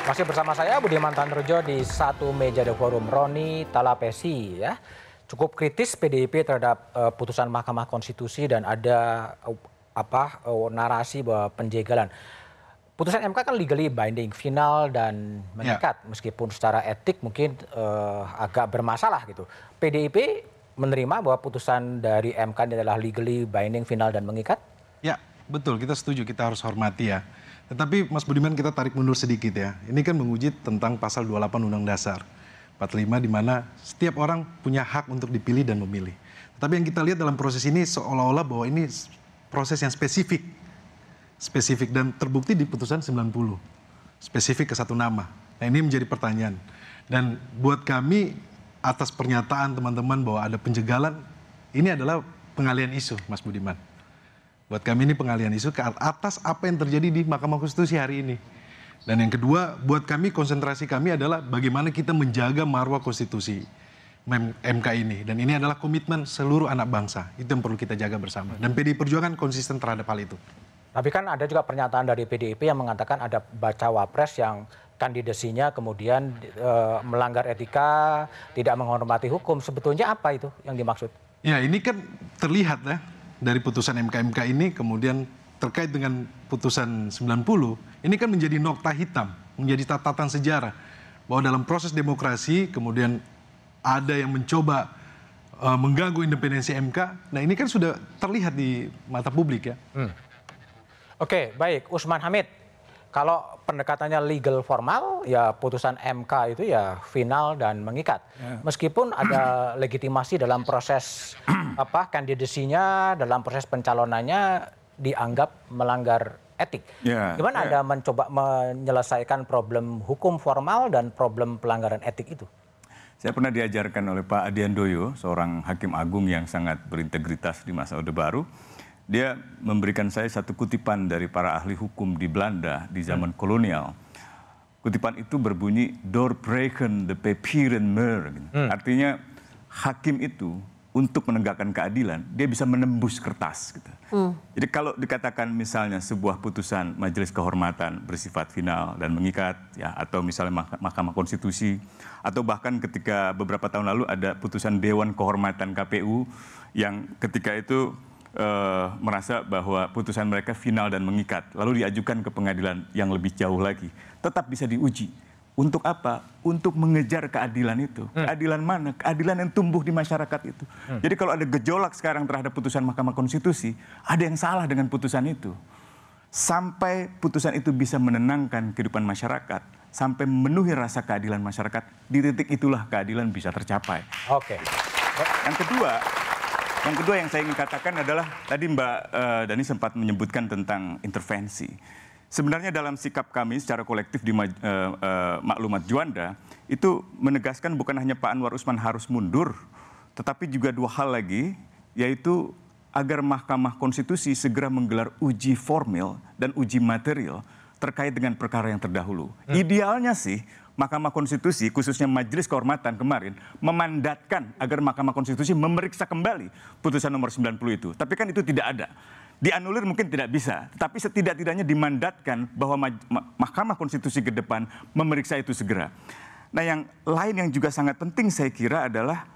Masih bersama saya Budiman Tandrojo di satu meja The Forum. Roni Talapesi ya. Cukup kritis PDIP terhadap putusan Mahkamah Konstitusi dan ada narasi bahwa penjagalan. Putusan MK kan legally binding, final dan mengikat meskipun secara etik mungkin agak bermasalah gitu. PDIP menerima bahwa putusan dari MK ini adalah legally binding, final dan mengikat? Ya, betul. Kita setuju, kita harus hormati ya. Tetapi Mas Budiman kita tarik mundur sedikit ya. Ini kan menguji tentang pasal 28 Undang Dasar 45 di mana setiap orang punya hak untuk dipilih dan memilih. Tetapi yang kita lihat dalam proses ini seolah-olah bahwa ini proses yang spesifik dan terbukti di putusan 90. Spesifik ke satu nama. Nah, ini menjadi pertanyaan. Dan buat kami atas pernyataan teman-teman bahwa ada penjagalan, ini adalah pengalian isu, Mas Budiman. Buat kami ini pengalian isu ke atas apa yang terjadi di Mahkamah Konstitusi hari ini. Dan yang kedua, buat kami konsentrasi kami adalah bagaimana kita menjaga marwah konstitusi MK ini. Dan ini adalah komitmen seluruh anak bangsa. Itu yang perlu kita jaga bersama. Dan PDI Perjuangan konsisten terhadap hal itu. Tapi kan ada juga pernyataan dari PDIP yang mengatakan ada bacawa pres yang kandidasinya kemudian melanggar etika, tidak menghormati hukum. Sebetulnya apa itu yang dimaksud? Ya, ini kan terlihat ya. Dari putusan MK ini kemudian terkait dengan putusan 90, ini kan menjadi nokta hitam, menjadi catatan sejarah bahwa dalam proses demokrasi kemudian ada yang mencoba mengganggu independensi MK. Nah, ini kan sudah terlihat di mata publik ya. Oke, baik. Usman Hamid, kalau pendekatannya legal formal, ya putusan MK itu ya final dan mengikat. Meskipun ada legitimasi dalam proses kandidasinya, dalam proses pencalonannya dianggap melanggar etik. Gimana Anda mencoba menyelesaikan problem hukum formal dan problem pelanggaran etik itu? Saya pernah diajarkan oleh Pak Adian Doyo, seorang hakim agung yang sangat berintegritas di masa Orde Baru. Dia memberikan saya satu kutipan dari para ahli hukum di Belanda di zaman kolonial. Kutipan itu berbunyi, doorbreken de papieren muur. Artinya hakim itu untuk menegakkan keadilan, dia bisa menembus kertas. Gitu. Jadi kalau dikatakan misalnya sebuah putusan Majelis Kehormatan bersifat final dan mengikat, ya, atau misalnya Mahkamah Konstitusi, atau bahkan ketika beberapa tahun lalu ada putusan Dewan Kehormatan KPU yang ketika itu merasa bahwa putusan mereka final dan mengikat, lalu diajukan ke pengadilan yang lebih jauh lagi, tetap bisa diuji. Untuk apa? Untuk mengejar keadilan itu. Keadilan mana? Keadilan yang tumbuh di masyarakat itu. Jadi kalau ada gejolak sekarang terhadap putusan Mahkamah Konstitusi, ada yang salah dengan putusan itu. Sampai putusan itu bisa menenangkan kehidupan masyarakat, sampai memenuhi rasa keadilan masyarakat, di titik itulah keadilan bisa tercapai. Oke. Yang kedua yang saya ingin katakan adalah, tadi Mbak Dani sempat menyebutkan tentang intervensi. Sebenarnya dalam sikap kami secara kolektif di Maklumat Juanda, itu menegaskan bukan hanya Pak Anwar Usman harus mundur, tetapi juga dua hal lagi, yaitu agar Mahkamah Konstitusi segera menggelar uji formil dan uji material terkait dengan perkara yang terdahulu. Idealnya sih, Mahkamah Konstitusi, khususnya Majelis Kehormatan kemarin, memandatkan agar Mahkamah Konstitusi memeriksa kembali putusan nomor 90 itu. Tapi kan itu tidak ada. Dianulir mungkin tidak bisa, tapi setidak-tidaknya dimandatkan bahwa Mahkamah Konstitusi ke depan memeriksa itu segera. Nah, yang lain yang juga sangat penting saya kira adalah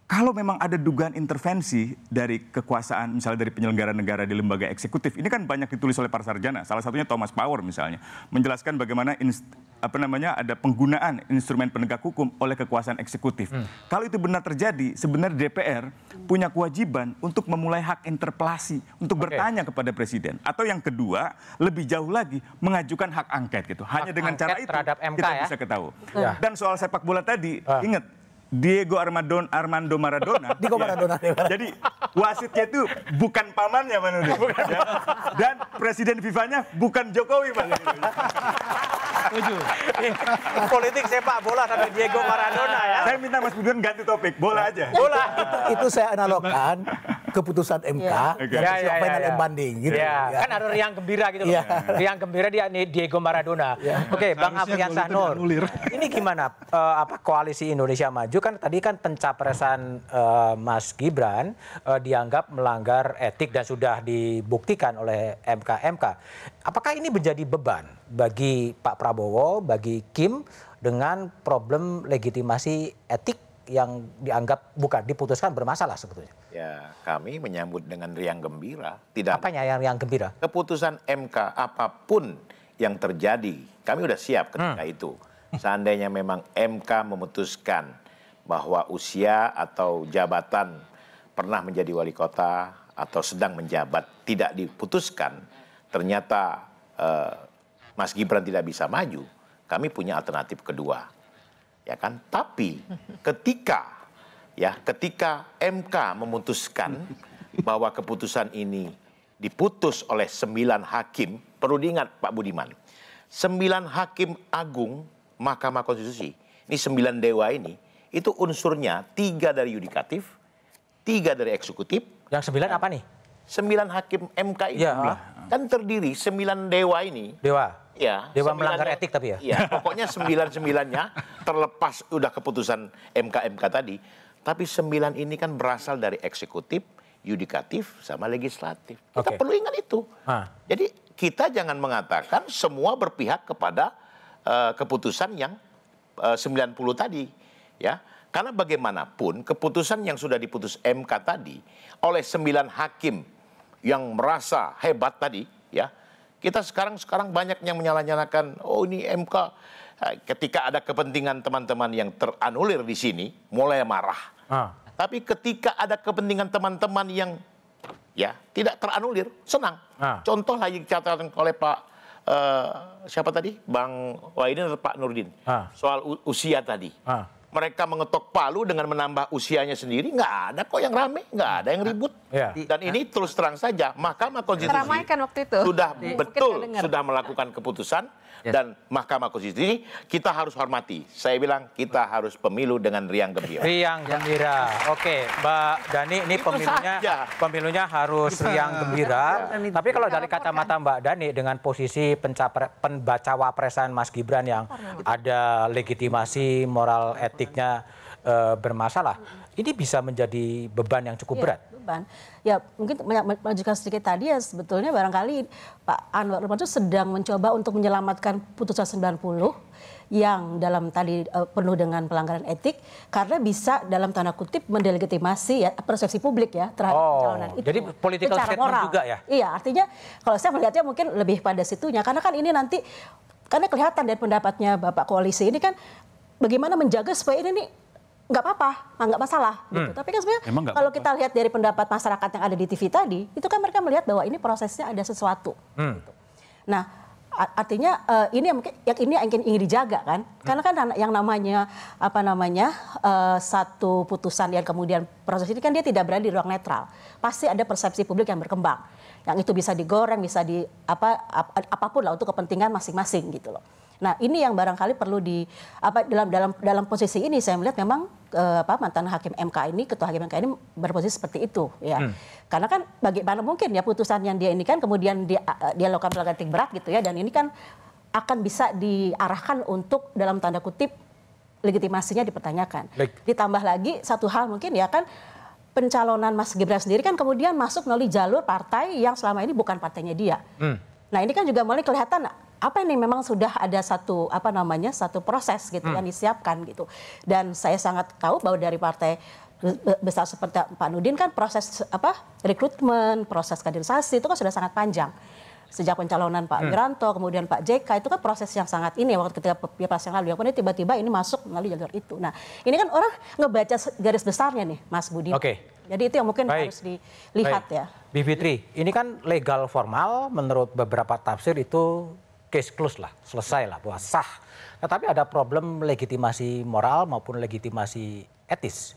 kalau memang ada dugaan intervensi dari kekuasaan, misalnya dari penyelenggara negara di lembaga eksekutif, ini kan banyak ditulis oleh para sarjana, salah satunya Thomas Power misalnya, menjelaskan bagaimana ada penggunaan instrumen penegak hukum oleh kekuasaan eksekutif. Kalau itu benar terjadi, sebenarnya DPR punya kewajiban untuk memulai hak interpelasi, untuk bertanya kepada presiden. Atau yang kedua, lebih jauh lagi, mengajukan hak angket gitu. Hanya dengan cara itu kita bisa ketahui. Dan soal sepak bola tadi, ingat, Diego Armando Maradona. Jadi wasitnya itu bukan pamannya Manudi. Dan presiden FIFA-nya bukan Jokowi, Pak. Politik sepak bola sampai Diego Maradona ya. Saya minta Mas Budiman ganti topik, bola aja. Bola. Itu saya analogkan keputusan MK dan final and banding gitu. Kan ada riang gembira gitu loh. Riang gembira dia Diego Maradona. Oke, Bang Afrian Sahnur. Ini gimana koalisi Indonesia Maju kan tadi kan pencapresan Mas Gibran dianggap melanggar etik dan sudah dibuktikan oleh MK. Apakah ini menjadi beban bagi Pak Prabowo, bagi Kim dengan problem legitimasi etik yang dianggap bukan diputuskan bermasalah sebetulnya? Ya, kami menyambut dengan riang gembira. Tidak. Apanya yang gembira? Keputusan MK apapun yang terjadi, kami udah siap ketika itu. Seandainya memang MK memutuskan bahwa usia atau jabatan pernah menjadi wali kota atau sedang menjabat tidak diputuskan, ternyata Mas Gibran tidak bisa maju, kami punya alternatif kedua. Ya kan? Tapi ketika MK memutuskan bahwa keputusan ini diputus oleh 9 hakim, perlu diingat Pak Budiman, 9 hakim agung Mahkamah Konstitusi, ini 9 dewa ini, itu unsurnya 3 dari yudikatif, 3 dari eksekutif. Yang 9 apa nih? 9 hakim MK ini kan terdiri 9 dewa ini. Ya, Dewa melanggar etik tapi ya? Iya, pokoknya 9-9-nya terlepas udah keputusan MK tadi. Tapi 9 ini kan berasal dari eksekutif, yudikatif, sama legislatif. Kita perlu ingat itu. Jadi kita jangan mengatakan semua berpihak kepada keputusan yang 90 tadi. Ya, karena bagaimanapun keputusan yang sudah diputus MK tadi oleh 9 hakim yang merasa hebat tadi, ya. Kita sekarang banyak yang menyalah-nyalakan, oh ini MK. Ketika ada kepentingan teman-teman yang teranulir di sini, mulai marah. Tapi ketika ada kepentingan teman-teman yang tidak teranulir, senang. Contoh lagi dicatatkan oleh Pak siapa tadi, Bang Wahidin atau Pak Nurdin, soal usia tadi. Mereka mengetok palu dengan menambah usianya sendiri, nggak ada kok yang rame, nggak ada yang ribut. Dan ini terus terang saja, Mahkamah Konstitusi waktu itu. sudah sudah melakukan keputusan dan Mahkamah Konstitusi kita harus hormati. Saya bilang kita harus pemilu dengan riang gembira. Riang gembira. Oke, Mbak Dani, ini pemilunya harus riang gembira. Tapi kalau dari kacamata Mbak Dani dengan posisi pembacawapresan Mas Gibran yang ada legitimasi moral etiknya bermasalah, ini bisa menjadi beban yang cukup berat. Ya mungkin melanjutkan sedikit tadi ya, sebetulnya barangkali Pak Anwar Ibrahim itu sedang mencoba untuk menyelamatkan putusan 90 yang dalam tadi penuh dengan pelanggaran etik karena bisa dalam tanda kutip mendelegitimasi ya persepsi publik ya terhadap pencalonan itu. Jadi political statement moral juga ya? Iya, artinya kalau saya melihatnya mungkin lebih pada situnya karena kan ini nanti karena kelihatan dari pendapatnya Bapak koalisi ini kan bagaimana menjaga supaya ini nih nggak apa-apa, nggak masalah. Gitu. Tapi kan sebenarnya kalau kita lihat dari pendapat masyarakat yang ada di TV tadi, itu kan mereka melihat bahwa ini prosesnya ada sesuatu. Gitu. Nah, artinya ini yang ingin dijaga kan, karena kan yang namanya satu putusan yang kemudian proses ini kan dia tidak berada di ruang netral, pasti ada persepsi publik yang berkembang, yang itu bisa digoreng, bisa apapun lah untuk kepentingan masing-masing gitu loh. Nah ini yang barangkali perlu dalam posisi ini saya melihat memang mantan hakim MK ini, ketua hakim MK ini berposisi seperti itu ya. Karena kan bagaimana mungkin ya putusan yang dia ini kan kemudian dia lakukan pelanggaran etik berat gitu ya, dan ini kan akan bisa diarahkan untuk dalam tanda kutip legitimasinya dipertanyakan. Ditambah lagi satu hal mungkin ya kan, pencalonan Mas Gibran sendiri kan kemudian masuk melalui jalur partai yang selama ini bukan partainya dia. Nah ini kan juga mulai kelihatan apa ini memang sudah ada satu satu proses gitu yang disiapkan gitu. Dan saya sangat tahu bahwa dari partai besar seperti Pak Nurdin kan proses rekrutmen, proses kaderisasi itu kan sudah sangat panjang. Sejak pencalonan Pak Wiranto, kemudian Pak JK, itu kan proses yang sangat ini waktu ketika Pilpres yang lalu, kemudian tiba-tiba ini masuk melalui jalur itu. Nah ini kan orang ngebaca garis besarnya nih Mas Budi. Jadi itu yang mungkin harus dilihat ya. Bi Fitri, ini kan legal formal menurut beberapa tafsir itu case close lah, selesai lah, bahwa sah. Tetapi ada problem legitimasi moral maupun legitimasi etis.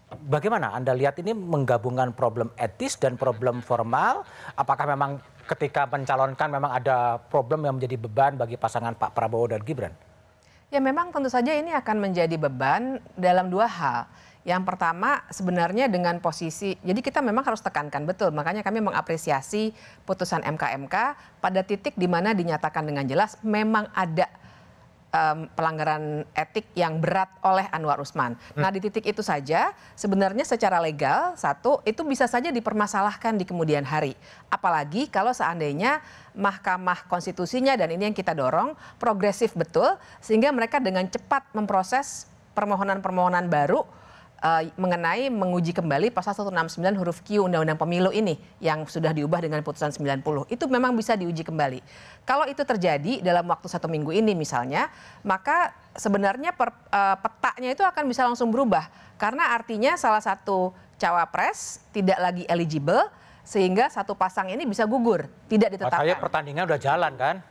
Bagaimana Anda lihat ini menggabungkan problem etis dan problem formal? Apakah memang ketika mencalonkan memang ada problem yang menjadi beban bagi pasangan Pak Prabowo dan Gibran? Ya memang tentu saja ini akan menjadi beban dalam dua hal. Yang pertama sebenarnya dengan posisi, jadi kita memang harus tekankan betul, makanya kami mengapresiasi putusan MK pada titik di mana dinyatakan dengan jelas memang ada pelanggaran etik yang berat oleh Anwar Usman. Nah di titik itu saja sebenarnya secara legal satu itu bisa saja dipermasalahkan di kemudian hari. Apalagi kalau seandainya Mahkamah Konstitusinya, dan ini yang kita dorong, progresif betul sehingga mereka dengan cepat memproses permohonan-permohonan baru mengenai menguji kembali pasal 169 huruf Q Undang-Undang Pemilu ini yang sudah diubah dengan putusan 90. Itu memang bisa diuji kembali. Kalau itu terjadi dalam waktu 1 minggu ini misalnya, maka sebenarnya petanya itu akan bisa langsung berubah. Karena artinya salah satu cawapres tidak lagi eligible sehingga satu pasang ini bisa gugur, tidak ditetapkan. Makanya pertandingan udah jalan kan?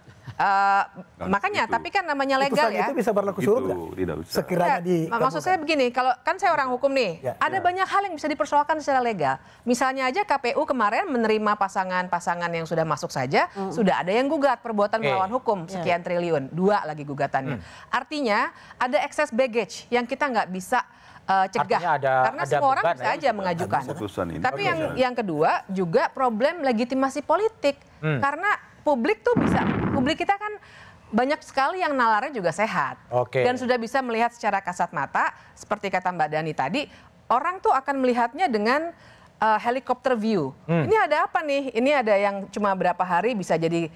Makanya, tapi kan namanya legal ya. Itu bisa berlaku surut nggak? Sekiranya maksud saya begini, kalau kan saya orang hukum nih, ada banyak hal yang bisa dipersoalkan secara legal. Misalnya aja KPU kemarin menerima pasangan-pasangan yang sudah masuk saja, sudah ada yang gugat perbuatan melawan hukum sekian triliun, 2 lagi gugatannya. Artinya ada excess baggage yang kita nggak bisa cegah, karena semua orang bisa aja mengajukan. Tapi yang kedua juga problem legitimasi politik, karena publik tuh publik kita kan banyak sekali yang nalarnya juga sehat. Dan sudah bisa melihat secara kasat mata, seperti kata Mbak Dani tadi, orang tuh akan melihatnya dengan helikopter view. Ini ada apa nih? Ini ada yang cuma berapa hari bisa jadi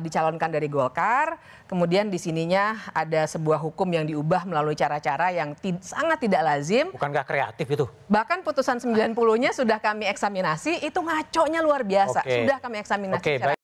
dicalonkan dari Golkar, kemudian di sininya ada sebuah hukum yang diubah melalui cara-cara yang sangat tidak lazim. Bukankah kreatif itu? Bahkan putusan 90-nya sudah kami eksaminasi, itu ngaconya luar biasa. Sudah kami eksaminasi secara